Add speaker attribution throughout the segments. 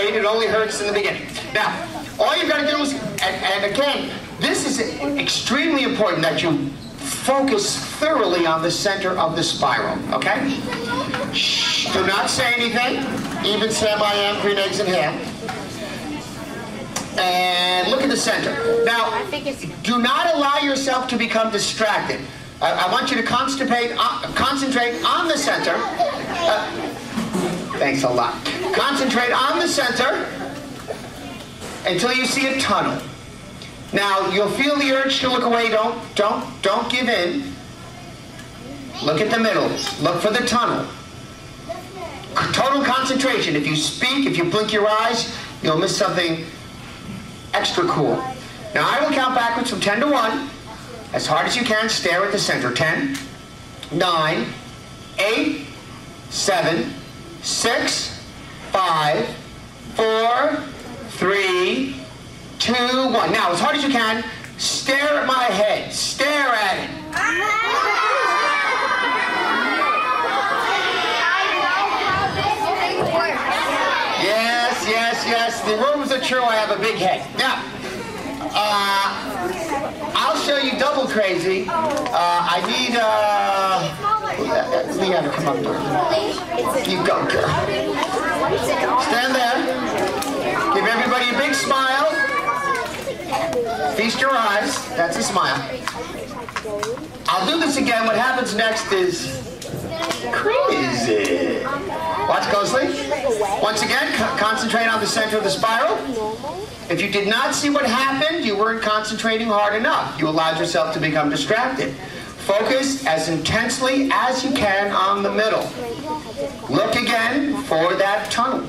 Speaker 1: afraid. It only hurts in the beginning. Now, all you've got to do is, and again, this is extremely important that you focus thoroughly on the center of the spiral, okay? Shh, do not say anything. Even Sam, I am, green eggs and ham. And look at the center. Now, do not allow yourself to become distracted. I want you to concentrate on the center. Thanks a lot. Concentrate on the center until you see a tunnel. Now, you'll feel the urge to look away. Don't give in. Look at the middle. Look for the tunnel. Total concentration. If you speak, if you blink your eyes, you'll miss something extra cool. Now, I will count backwards from 10 to 1. As hard as you can, stare at the center. 10, 9, 8, 7, 6, 5, 4, 3, 2, 1. Now, as hard as you can, stare at my head. Stare at it. Yes, yes, yes. The rumors are true. I have a big head. Now, I'll show you double crazy. I need, Leanna, come up here. You go, girl. Stand there. Give everybody a big smile. Feast your eyes. That's a smile. I'll do this again. What happens next is crazy. Watch closely. Once again, concentrate on the center of the spiral. If you did not see what happened, you weren't concentrating hard enough. You allowed yourself to become distracted. Focus as intensely as you can on the middle. Look again for that tunnel.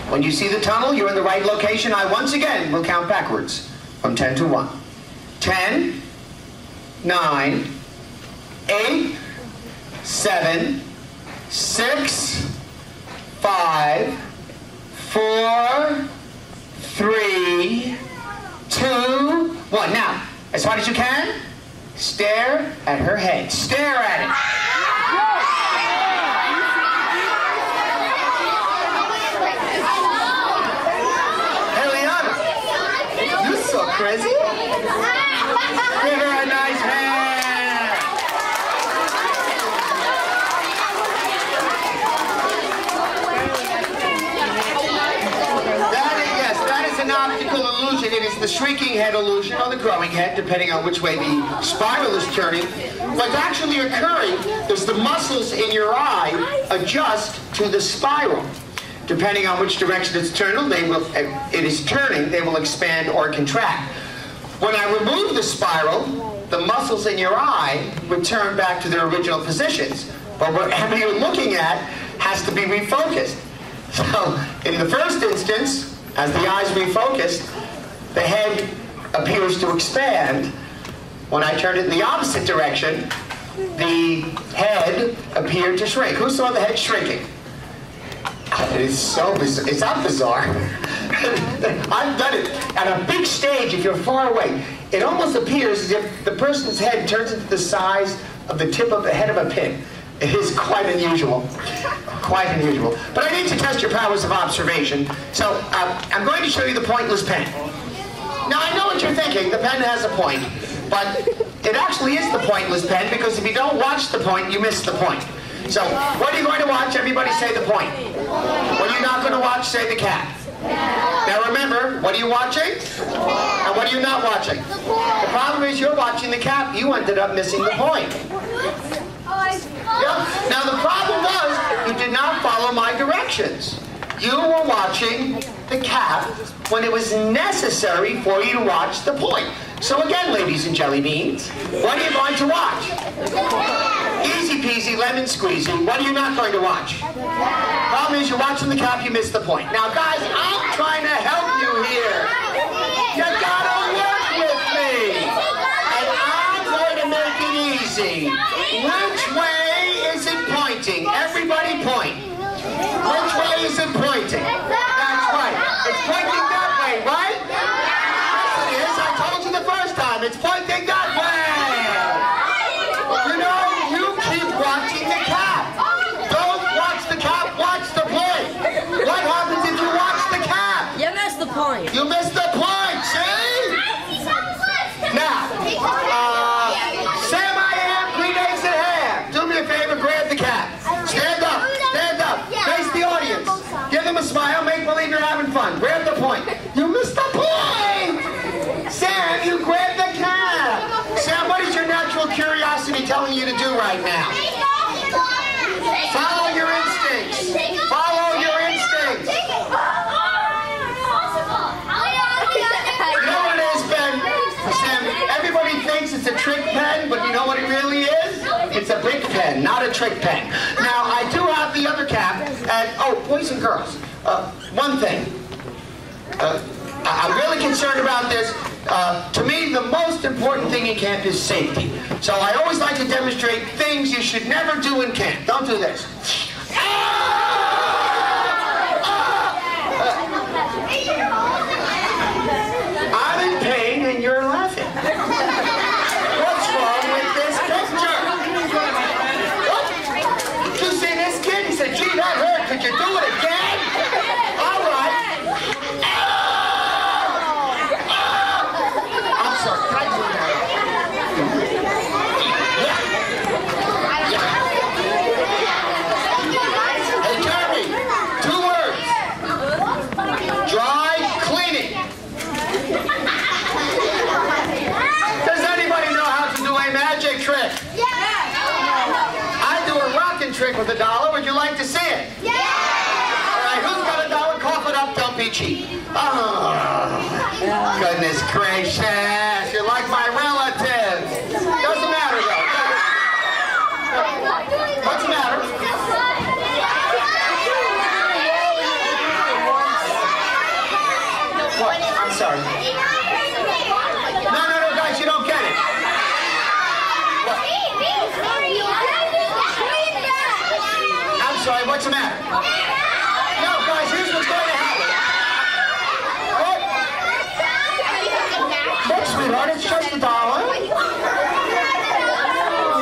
Speaker 1: When you see the tunnel, you're in the right location. I once again will count backwards from 10 to 1. 10, 9, 8, 7, 6, 5, 4, 3, 2, 1. Now, as hard as you can, stare at her head. Stare at it. Hey, Liana, you're so crazy. Give her a nice hand. An optical illusion. It is the shrinking head illusion or the growing head, depending on which way the spiral is turning. What's actually occurring is the muscles in your eye adjust to the spiral. Depending on which direction it's turning, they will expand or contract. When I remove the spiral, the muscles in your eye return back to their original positions. But whatever you're looking at has to be refocused. So, in the first instance, as the eyes refocus, the head appears to expand. When I turn it in the opposite direction, the head appeared to shrink. Who saw the head shrinking? It is so bizarre. It's not bizarre. I've done it at a big stage. If you're far away, it almost appears as if the person's head turns into the size of the tip of the head of a pin. It is quite unusual. Quite unusual. But I need to test your powers of observation. So I'm going to show you the pointless pen. Now I know what you're thinking. The pen has a point. But it actually is the pointless pen, because if you don't watch the point, you miss the point. So what are you going to watch? Everybody say the point. What are you not going to watch? Say the cat. Now remember, what are you watching? And what are you not watching? The problem is you're watching the cat. You ended up missing the point. Yeah. Now the problem was you did not follow my directions. You were watching the cap when it was necessary for you to watch the point. So again, ladies and jelly beans, what are you going to watch? Easy peasy, lemon squeezy. What are you not going to watch? Problem is you're watching the cap, you missed the point. Now guys, I'm trying to help you here. You gotta work with me. And I'm going to make it easy. Which way is it pointing? Everybody point. Which way is it pointing? That's right. It's pointing that way, right? Yes, it is. I told you the first time. It's pointing that way. You know, you keep watching the cap. Don't watch the cap, watch the point. What happens if you watch do right now. Follow your instincts. Follow your instincts. You know what it is, Ben? Sam, everybody thinks it's a trick pen, but you know what it really is? It's a big pen, not a trick pen. Now, I do have the other cap, and, oh, boys and girls, one thing. I'm really concerned about this. To me, the most important thing in camp is safety. So I always like to demonstrate things you should never do in camp. Don't do this. I'm in pain and you're laughing. What's wrong with this picture? What? Did you see this kid? He said, gee, that hurt. Could you do it again? All right. I'm sorry. Can I do that? Hey, Jeremy, 2 words. Dry cleaning. Does anybody know how to do a magic trick? I do a rockin' trick with $1. Would you like to see it? All right, who's got $1? Cough it up, don't be cheap. Oh, goodness gracious. You're like my relatives. Doesn't matter, though. What's the matter? What? I'm sorry. No, guys, you don't get it. What? I'm sorry, what's the matter? No, guys, here's what's going to happen. What? Look, sweetheart, it's just $1.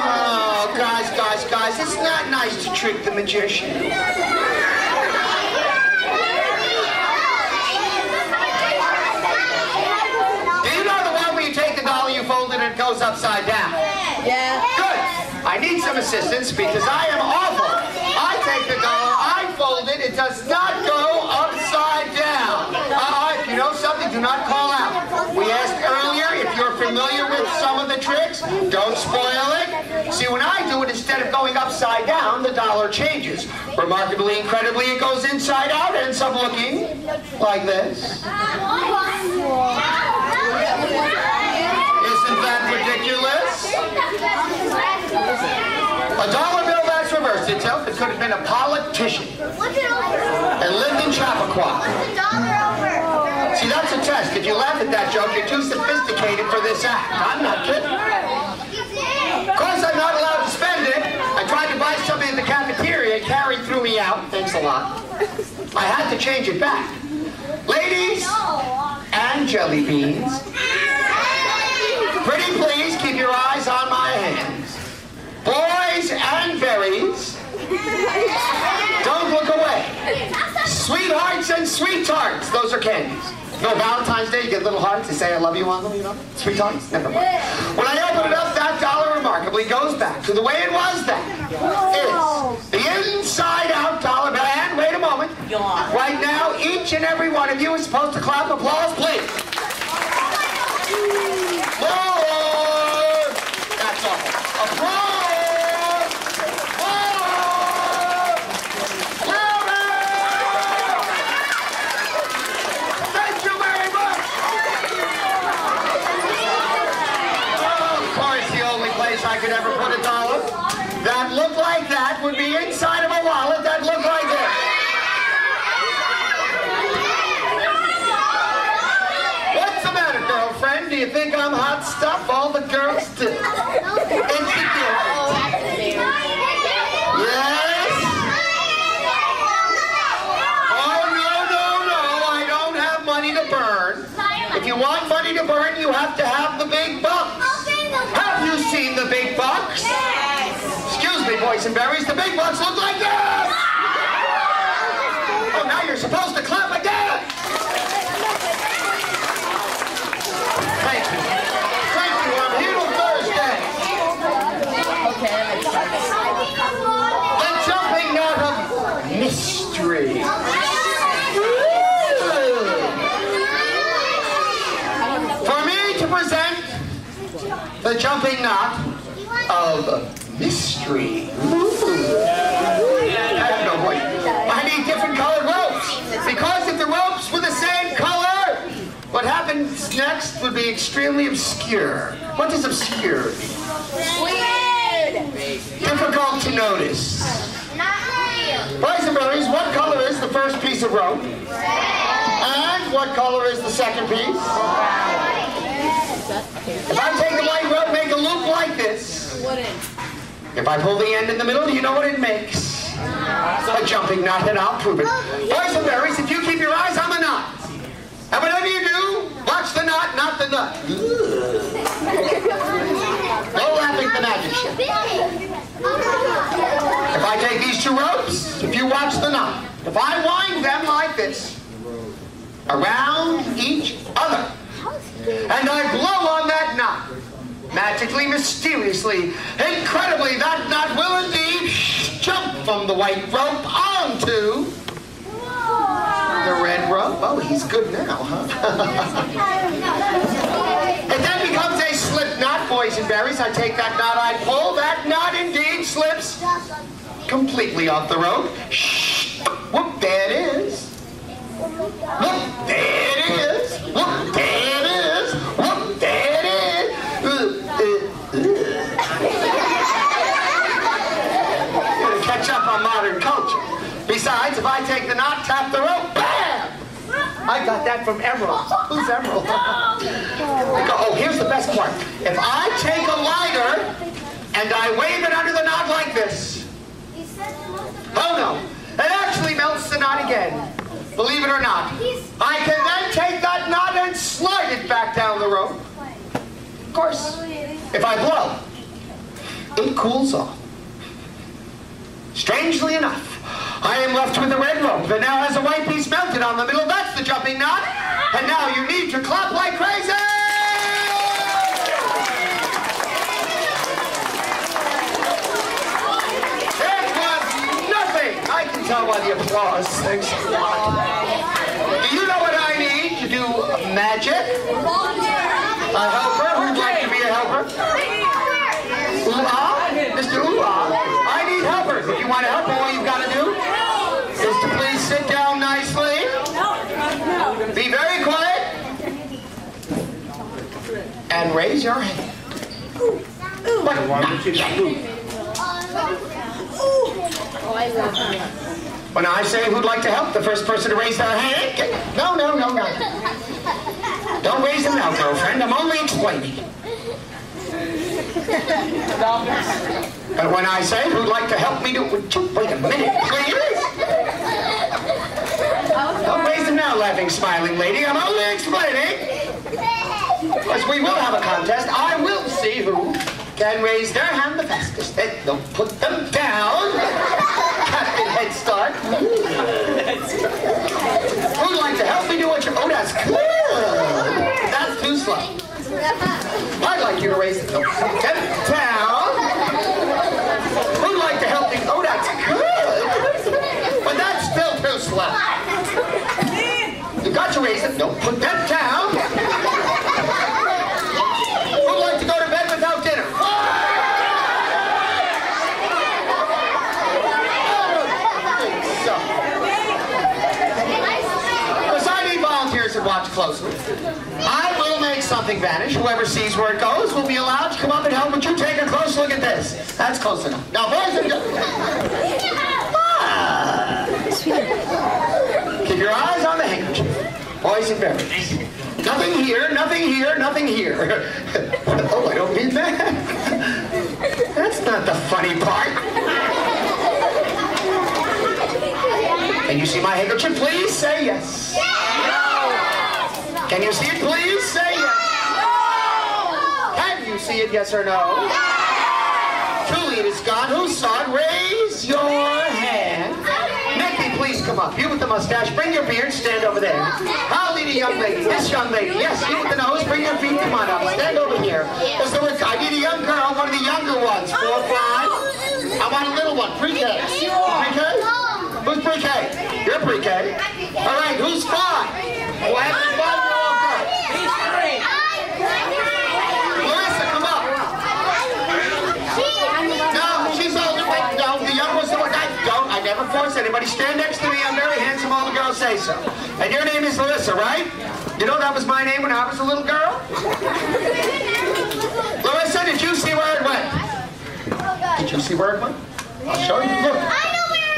Speaker 1: Oh, guys, it's not nice to trick the magician. Do you know the one where you take $1, you fold it, and it goes upside down?
Speaker 2: Yeah.
Speaker 1: Good. I need some assistance because I am awful. I take $1, I fold it, it does not go upside down. If you know something, do not call out. We asked earlier if you're familiar with some of the tricks. Don't spoil it. See, when I do it, instead of going upside down, the $1 changes. Remarkably, incredibly, it goes inside out, ends up looking like this. Isn't that ridiculous? $1 bill that's reversed itself. It could have been a politician and lived in Chappaqua. See, that's a test. If you laugh at that joke, you're too sophisticated for this act. I'm not kidding. Of course, I'm not allowed to spend it. I tried to buy something at the cafeteria. Carrie threw me out. Thanks a lot. I had to change it back. Ladies and jelly beans, pretty please keep your eyes on my hands. Boys and berries, don't look away. Sweethearts and sweethearts, those are candies. No, Valentine's Day, you get little hearts, they say I love you on them, you know? Sweethearts? Never mind. When I open it up, that $1 remarkably goes back to the way it was then. It's the inside-out $1 bill. And wait a moment. Right now, each and every one of you is supposed to clap applause, please. More! That's all. Applause! I could ever put $1 that looked like that would be inside of a wallet that looked like this. What's the matter, girlfriend? Do you think I'm hot stuff? All the girls do. Insecure. Yes? Oh, no. I don't have money to burn. If you want money to burn, you have to have the big bucks. Have you seen the big bucks? Yes. Excuse me, boys and berries, the big bucks look like this! Oh, now you're supposed to clap again! Thank you. Thank you, I'm here till Thursday.
Speaker 2: Okay.
Speaker 1: The jumping out of mystery. For me to present the jumping knot of mystery. tree. I have no voice. I need different colored ropes. Because if the ropes were the same color, what happens next would be extremely obscure. What does obscure mean?
Speaker 2: Weird.
Speaker 1: Difficult to notice. Boysenberries, what color is the first piece of rope? And what color is the second piece? If I take the white rope, make a loop like this. If I pull the end in the middle, do you know what it makes? A jumping knot, and I'll prove it. Boysenberries, if you keep your eyes on the knot, and whatever you do, watch the knot, not the nut. No laughing the magic show. If I take these two ropes, if you watch the knot, if I wind them like this, around each other, and I blow on that knot, magically, mysteriously, incredibly, that knot will indeed jump from the white rope onto the red rope. Oh, he's good now, huh? It then becomes a slip knot, Boysenberries. I take that knot, I pull. That knot indeed slips completely off the rope. Whoop, there it is. Whoop, there it is. Whoop, there it is. Whoop, there it is. Gotta catch up on modern culture. Besides, if I take the knot, tap the rope, bam! I got that from Emerald. Who's Emerald? Oh, here's the best part. If I take a lighter and I wave it under the knot like this. Oh no, it actually melts the knot again. Believe it or not. I can then take that knot and slide it back down the rope. Of course, if I blow, it cools off. Strangely enough, I am left with a red rope that now has a white piece melted on the middle. That's the jumping knot. And now you need to clap like crazy! It was nothing! I can tell by the applause. Thanks a lot. Do you know what I need to do magic? A helper? Who'd like to be a helper? Ooh-ah? Mr. Ooh-ah? I need helpers. If you want to help, all you've got to do is to please sit down nicely. Be very quiet. And raise your hand. But not yet. When I say who'd like to help, the first person to raise their hand. No. Don't raise them now, girlfriend. I'm only explaining. But when I say who'd like to help me do it, wait a minute, please. Don't raise them now, laughing, smiling lady. I'm only explaining. Because we will have a contest. I will see who can raise their hand the fastest. Then they'll put them down. Captain Head Start. Who'd like to help me do what you... Oh, that's good. That's too slow. I'd like you to raise them down. Who'd like to help me? Oh, that's good. But that's still too slow. You've got to raise them. Don't put them down. Who'd like to go to bed without dinner? Because I need volunteers to watch closely. I will make something vanish. Whoever sees where it goes will be allowed to come up and help. Would you take a close look at this? That's close enough. Now, boys and girls. Keep your eyes on the handkerchief. Boysenberries. Nothing here, nothing here, nothing here. Oh, I don't mean that. That's not the funny part. Can you see my handkerchief? Please say yes. Can you see it? Please say yes. Can you see it? Yes or no? Truly, it is gone. Who saw it? Raise your hand. Nicky, please come up. You with the mustache, bring your beard, stand over there. I'll lead a young lady. This young lady. Yes, you with the nose, bring your feet. Come on up. Stand over here. I need a young girl, one of the younger ones. 4 or 5. I want a little one. Pre-K. Pre-K? Who's pre-K? You're pre-K. All right, who's 5? Who has a 5-year-old girl?
Speaker 2: He's 3.
Speaker 1: Larissa, come up. No, she's never force anybody. Stand next to me. I'm very handsome. All the girls say so. And your name is Larissa, right? You know that was my name when I was a little girl? Larissa, did you see where it went? Did you see where it went? I'll show you. Look.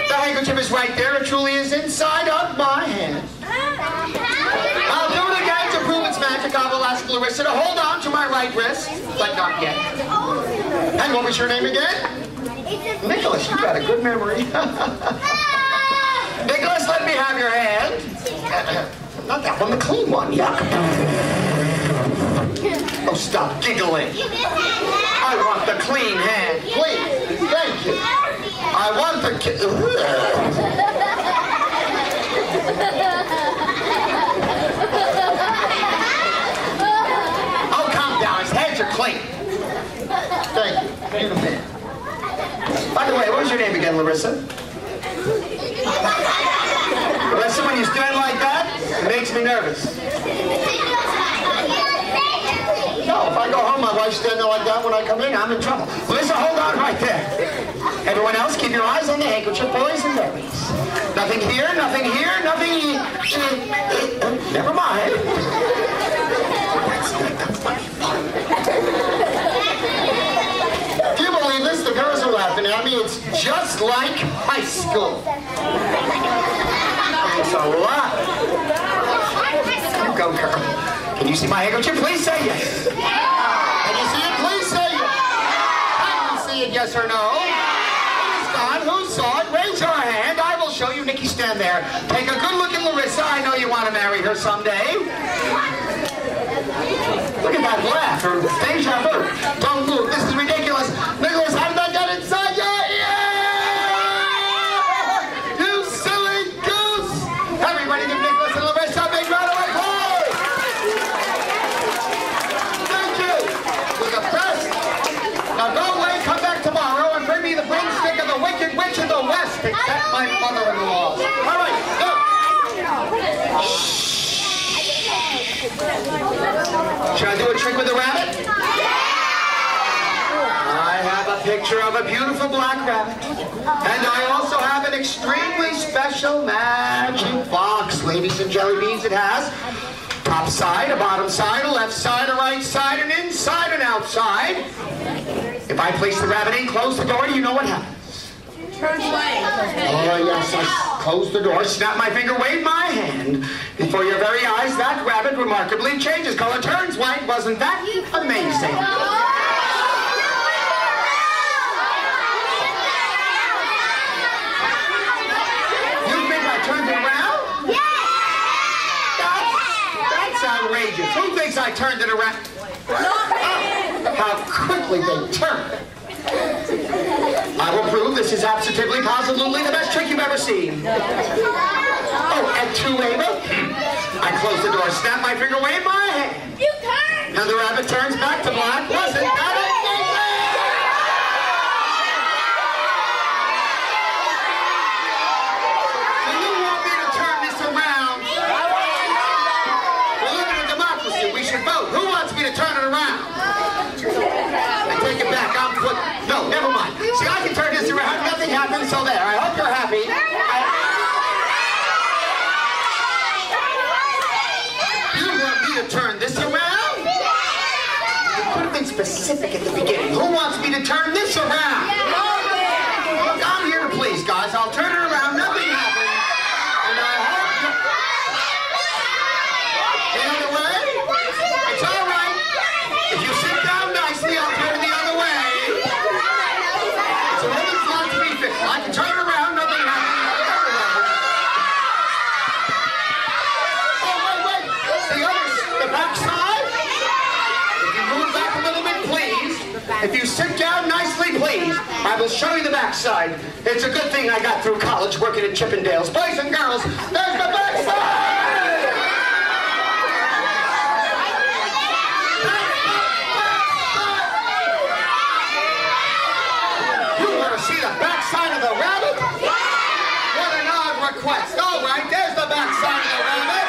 Speaker 1: The handkerchief is right there. It truly is inside of my hand. I'll do it again to prove its magic. I will ask Larissa to hold on to my right wrist, but not yet. And what was your name again? Nicholas. You got a good memory. Nicholas, let me have your hand. Not that one, the clean one. Yuck. Oh, stop giggling. I want the clean hand, please. Thank you. I want the Oh, calm down. His hands are clean. Thank you. You're the man. By the way, what was your name again, Larissa? Larissa, when you stand like that, it makes me nervous. No, if I go home, my wife's standing like that when I come in, I'm in trouble. Larissa, hold on right there. Everyone else, keep your eyes on the handkerchief, boys and girls. Nothing here, nothing here, nothing here. Never mind. Do you believe this? The girls are laughing at me. It's just like high school. It's a lot. You go, girl. Can you see my handkerchief? Please say yes. Can you see it? Please say yes. Can you see it? Yes or no? It's gone. Who saw it? Raise your hand. I will show you. Nikki, stand there. Take a good look at Larissa. I know you want to marry her someday. Look at that laugh. Or deja vu. Don't move. This is ridiculous. Nicholas, how did that get inside your ear? You silly goose. Everybody give Nicholas and Larissa a big round of applause. Thank you. You're the best. Now go away, come back tomorrow, and bring me the broomstick of the Wicked Witch of the West, except my mother-in-law. All right, go. Should I do a trick with the rabbit? I have a picture of a beautiful black rabbit. And I also have an extremely special magic box. Ladies and jelly beans, it has top side, a bottom side, a left side, a right side, an inside and outside. If I place the rabbit in, close the door, do you know what happens?
Speaker 2: Turns white.
Speaker 1: Oh, yes, I close the door, snap my finger, wave my hand. Before your very eyes, that rabbit remarkably changes color, turns white. Wasn't that amazing? You think I turned it around? That's outrageous. Who thinks I turned it around? How quickly they turn. I will prove this is absolutely, positively the best trick you've ever seen. Oh, and to Ava, I close the door, snap my finger, wave my hand.
Speaker 2: You turned.
Speaker 1: And the rabbit turns back to black. Wasn't that amazing? Do you want me to turn this around? We live in a democracy. We should vote. Who wants me to turn it around? I take it back. No, never mind. See, I can turn this around. Nothing happens, so there. I hope you're happy. You want me to turn this around? You could have been specific at the beginning. Who wants me to turn this around? Look, I'm here to please, guys. I'll turn it around. Nothing happens. And I hope you... The other way? It's all right. If you sit down nicely, I'll turn it the other way. So everything's not to be fixed. I can turn it around, nothing happens. Oh, wait. The back side? If you move back a little bit, please. If you sit down nicely, please. I will show you the back side. It's a good thing I got through college working at Chippendales. Boys and girls, there's the back side! See the back side of the rabbit? What an odd request. All right, there's the back side of the rabbit.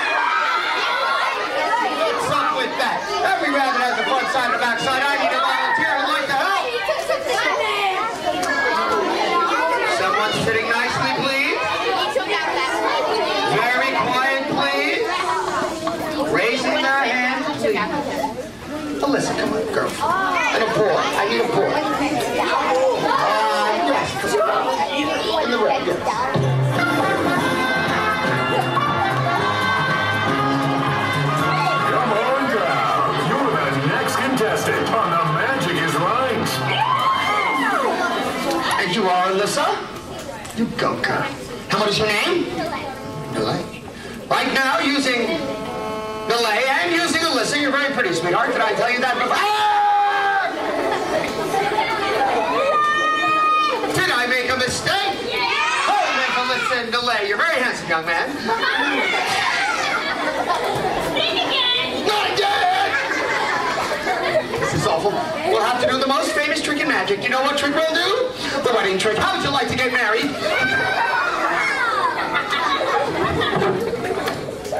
Speaker 1: What's up with that? Every rabbit has a front side and a back side. I need a volunteer who'd like to help. Someone sitting nicely, please. girlfriend. And a boy. I need a boy. Yes. In the red, yes.
Speaker 3: Come on down. You're the next contestant on The Magic is Right.
Speaker 1: And you are Alyssa? You go, girl. And what is your name? Delay. Right now, using Delay and using Alyssa, you're very pretty, sweetheart. Did I tell you that before? Ah! Did I make a mistake? Oh, make Alyssa and Delay. You're very handsome, young man. Not again! This is awful. We'll have to do the most famous trick in magic. You know what trick we'll do? The wedding trick. How would you like to get married?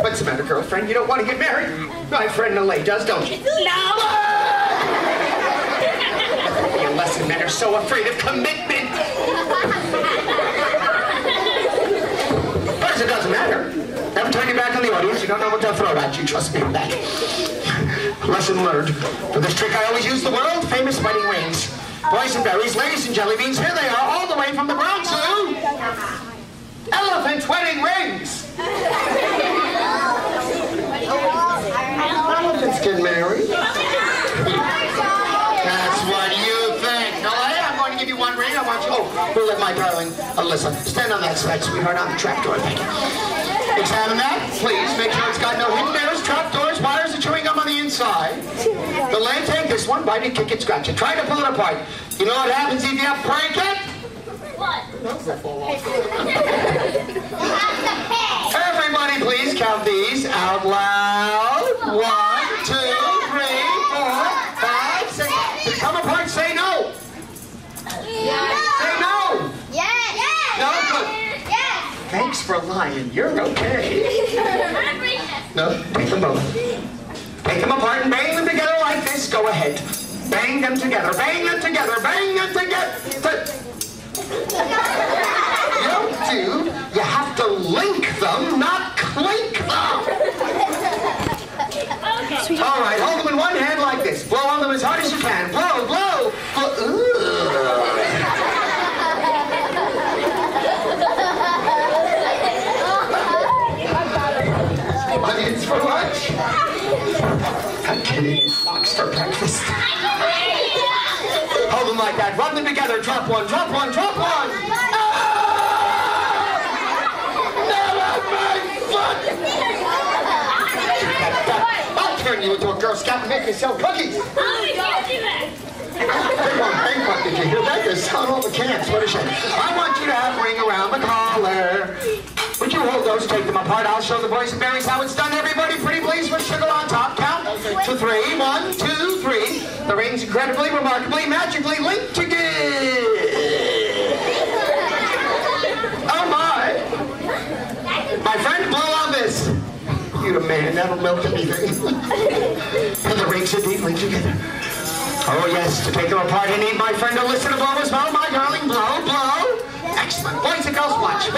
Speaker 1: What's the matter, girlfriend? You don't want to get married? My friend Delay does, don't you?
Speaker 2: No.
Speaker 1: You lesson men are so afraid of commitment. But it doesn't matter. Never turn your back on the audience. You don't know what they'll throw at you. Trust me on that. Lesson learned. For this trick, I always use the world-famous wedding rings. Boysenberries, ladies and jelly beans, here they are, all the way from the Bronx Zoo. Elephant wedding rings. Elephants get married. That's what you think. No, I'm going to give you one ring. I want you. Oh, we'll let my darling Alyssa stand on that side, sweetheart, on the trapdoor. Thank you. Examine that, please. Make sure it's got no hidden mirrors, trapdoors, wires, and chewing gum on the inside. Delay, take this one, bite it, kick it, scratch it. Try to pull it apart. You know what happens if you break it?
Speaker 2: What?
Speaker 1: Everybody, please count these out loud. 1, 2, 3, 4, 5, 6. If they come apart, say no. Say no.
Speaker 2: Yes.
Speaker 1: No, good.
Speaker 2: Yes.
Speaker 1: Thanks for lying. You're okay. No, take them both. Take them apart and bang them together like this. Go ahead. Bang them together. Bang them together. Bang them together. You don't do. You have to link them, not clink them.
Speaker 2: Okay.
Speaker 1: All right, hold them in one hand like this. Blow on them as hard as you can. Blow, blow, blow. Onions for lunch. I'm kidding. Fox for breakfast. Hold them like that. Rub them together. Drop one, drop one, drop one. I'll turn you into a Girl Scout and make you sell cookies.
Speaker 2: Oh, we can't do that.
Speaker 1: They won't bankrupt, did you hear that? They're selling all the cans. What a shame. I want you to have a ring around the collar. Would you hold those, take them apart? I'll show the boysenberries how it's done. Everybody, pretty please, with sugar on top. Count to 3. 1, 2, 3. The ring's incredibly, remarkably, magically linked together. Oh my. My friend, blow on this. You the man, that'll melt anything. And the rings are deeply together. Oh yes, to take them apart, you need my friend to listen to blow as well, my darling. Blow, blow. Excellent. Boys and girls, watch. 1,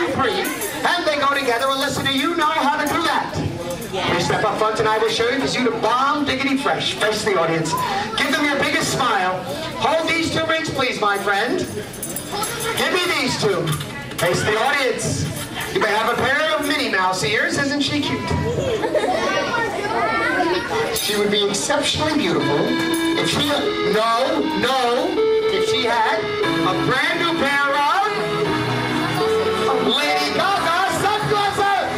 Speaker 1: 2, 3. And they go together. And listen to you know how to do that. You step up front and I will show you, because you're the bomb diggity fresh. Face the audience. Give them your biggest smile. Hold these 2 rings, please, my friend. Give me these 2. Face the audience. You may have a pair of Minnie Mouse ears. Isn't she cute? She would be exceptionally beautiful if she... No. If she had a brand new pair of Lady Gaga sunglasses.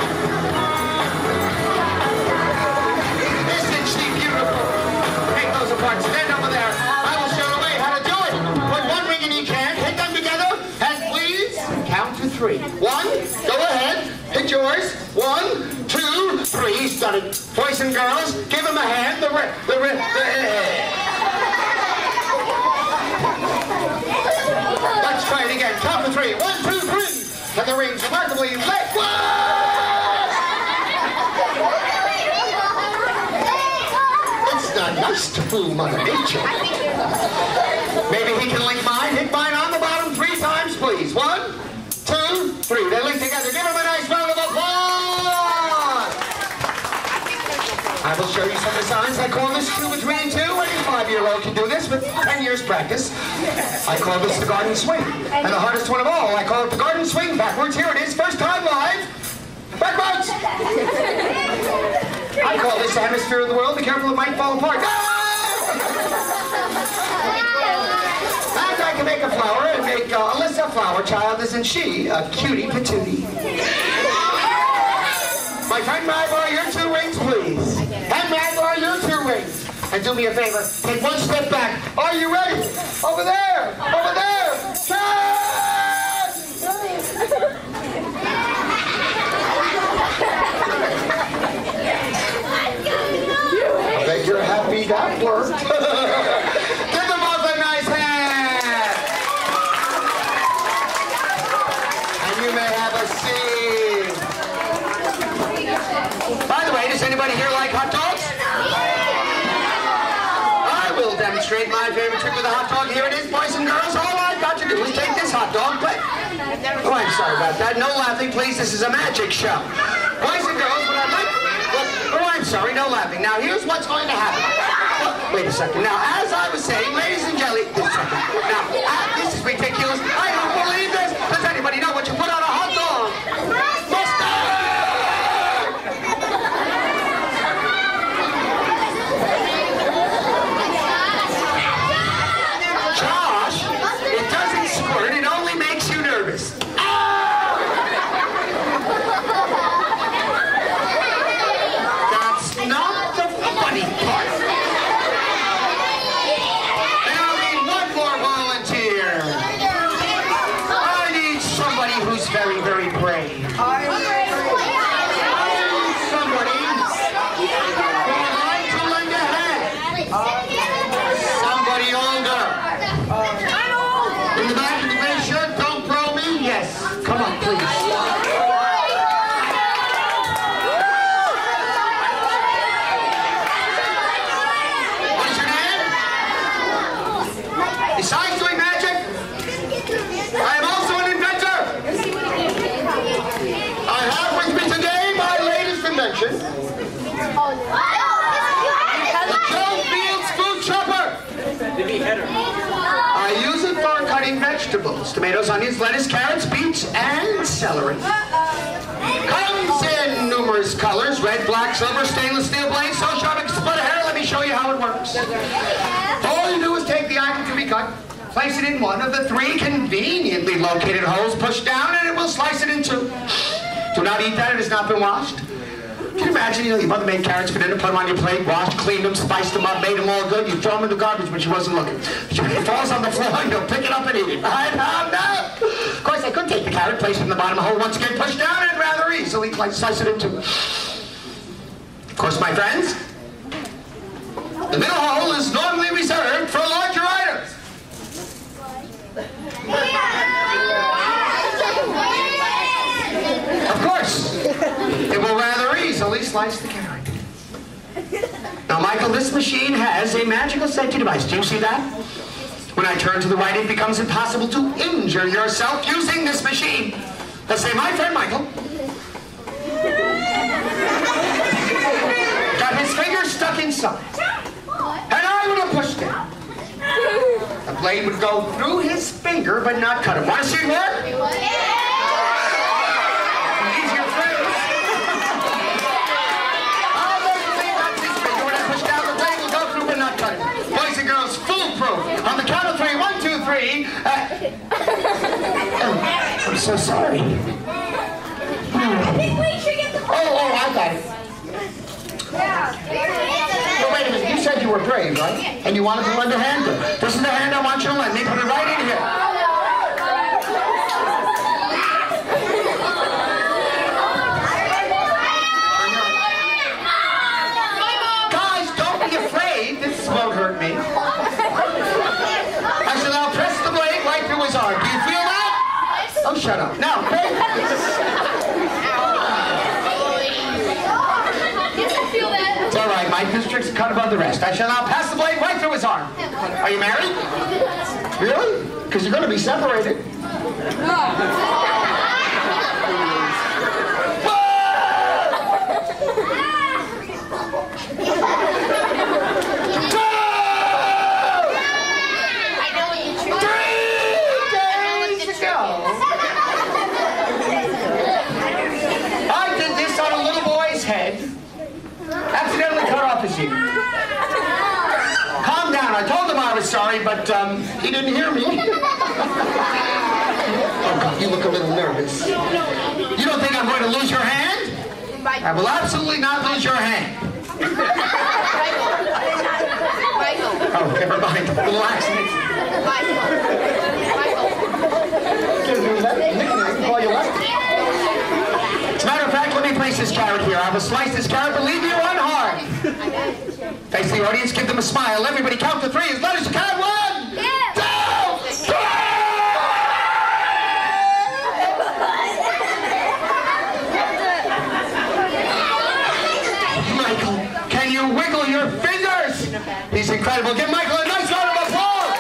Speaker 1: Isn't she beautiful? Take those apart. Stand over there. I will show the way how to do it. Put one ring in each hand. Hit them together. And please count to 3. 1. Go ahead. Hit yours. 1, 2, 3. He's done it. Boys and girls, give him a hand. Let's try it again. Count to 3. 1, 2, 3. And the rings remarkably lit. It's not nice to fool Mother Nature. Maybe he can link mine. Hit mine on the bottom 3 times, please. 1, 2, 3. They link together. Give him a nice round of applause. I will show you some of the signs. I call this 2 between 2. practice. I call this the garden swing. And the hardest one of all, I call it the garden swing backwards. Here it is, first time live. Backwards! I call this the hemisphere of the world. Be careful, it might fall apart. And I can make a flower and make Alyssa flower child, isn't she? A cutie patootie. My friend, may I borrow your 2 rings, please? And may I borrow your 2 rings? And do me a favor, take 1 step back. Are you ready? Over there! Over there! Turn! I bet you're happy that worked. Give them both a nice hand. And you may have a seat. By the way, does anybody here like hot dogs? I will demonstrate my favorite trick with a hot dog. Here it is, boys and girls. All I've got to do is take this hot dog, but... Oh, I'm sorry about that. No laughing, please. This is a magic show. Boys and girls, what I'd like... Oh, I'm sorry, no laughing. Now, here's what's going to happen. Wait a second. Now, as I was saying, ladies and gentlemen... Now, this is ridiculous. I don't believe this. Does anybody know what you put on a hot dog? Mustard! Josh, it doesn't squirt. It only makes you nervous. That's not the funny part. And I'll need one more volunteer. I need somebody who's very, very brave. I need somebody who would like to lend a hand. Somebody older. In the back of the gray shirt, don't throw me. Yes. Come on, please. What is your name? Besides doing magic, I am also an inventor. I have with me today my latest invention, the Joe Fields Food Chopper. I use it for cutting vegetables, tomatoes, onions, lettuce, carrots, beets, and celery. Comes in numerous colors, red, black, silver, stainless steel blade, so sharp it can split a hair. Let me show you how it works. All you do is take the item to be cut, place it in one of the 3 conveniently located holes, push down, and it will slice it in 2. Do not eat that, it has not been washed. Can you imagine, your mother made carrots for dinner, put them on your plate, washed, cleaned them, spiced them up, made them all good. You throw them in the garbage when she wasn't looking. It falls on the floor, and you'll pick it up and eat it. I found out. Of course, I could take the carrot, place it in the bottom of the hole, once again, push down, and rather easily slice it in 2. Of course, my friends, the middle hole is normally reserved for larger items. Of course, it will rather easily slice the carrot. Now, Michael, this machine has a magical safety device. Do you see that? When I turn to the right, it becomes impossible to injure yourself using this machine. Let's say my friend Michael got his finger stuck inside, and I would have pushed down. The blade would go through his finger, but not cut him. Want to see it work? Easier phrase. I'll make believe that's his finger. When I push down, the blade will go through, but not cut him. Boys and girls, foolproof. On the count of 3, 1, 2, 3. Oh, I'm so sorry.
Speaker 2: I think we should get the...
Speaker 1: Oh, I got it.
Speaker 2: Yeah.
Speaker 1: Well, wait a minute. You said you were brave, right? And you wanted to lend a hand to. This is the hand I want you to lend me. Put it right in here. Guys, don't be afraid. This won't hurt me. I shall now press the blade right through his arm. Do you feel that? Oh, shut up. Now, it's all right, Mike. This trick's cut above the rest. I shall now pass the blade right through his arm. Are you married? Really? Because you're going to be separated. sorry, but he didn't hear me. Oh, God, you look a little nervous. You don't think I'm going to lose your hand? I will absolutely not lose your hand. Oh, never mind. A little accident. As a matter of fact, let me place this carrot here. I will slice this carrot, believe me, one hard. Face the audience, give them a smile. Everybody count to 3 as loud as you can. 1, 2, 3! Michael, can you wiggle your fingers? He's incredible. Give Michael a nice round of applause.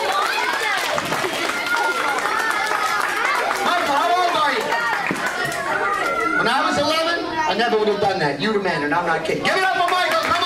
Speaker 1: Michael, how old are you? When I was 11, I never would have done that. You're the man, and I'm not kidding. Give it up for Michael. Come